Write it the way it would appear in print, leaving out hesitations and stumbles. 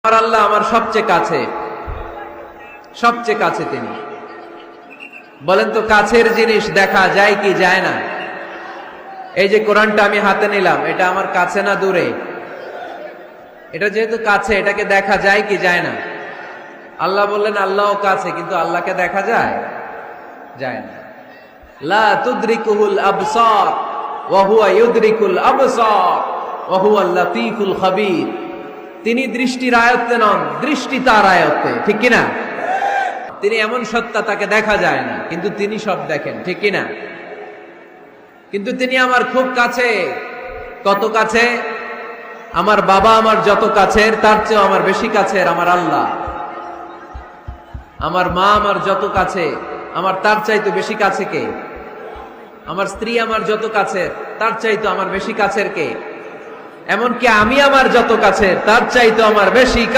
আমার আল্লাহ আমার সবচেয়ে কাছে, সবচেয়ে কাছে তিনি। বলেন তো কাছের জিনিস দেখা যায় কি যায় না? এই যে কোরআনটা আমি হাতে নিলাম, এটা আমার কাছে না দূরে? এটা যেহেতু কাছে, এটাকে দেখা যায় কি যায় না? আল্লাহ বললেন আল্লাহও কাছে, কিন্তু আল্লাহকে দেখা যায়? যায় না। লা তুদরিকুহুল আবসার ওয়া হুয়া ইউদরিকুল আবসার ওয়া হুয়াল লাতীফুল খাবীর। তিনি দৃষ্টির আয়ত্তে নন, দৃষ্টি তার আয়ত্তে, ঠিক কিনা? তিনি এমন সত্তা, তাকে দেখা যায় না, কিন্তু তিনি সব দেখেন, ঠিক কিনা? কিন্তু তিনি আমার খুব কাছে। কত কাছে? আমার বাবা আমার যত কাছের, তার চেয়েও আমার বেশি কাছের আমার আল্লাহ। আমার মা আমার যত কাছে, আমার তার চাইতে বেশি কাছে কে? আমার স্ত্রী আমার যত কাছের, তার চাইতে আমার বেশি কাছের কে? এমনকি আমি আমার যত কাছের, তার চাইতে আমার বেশি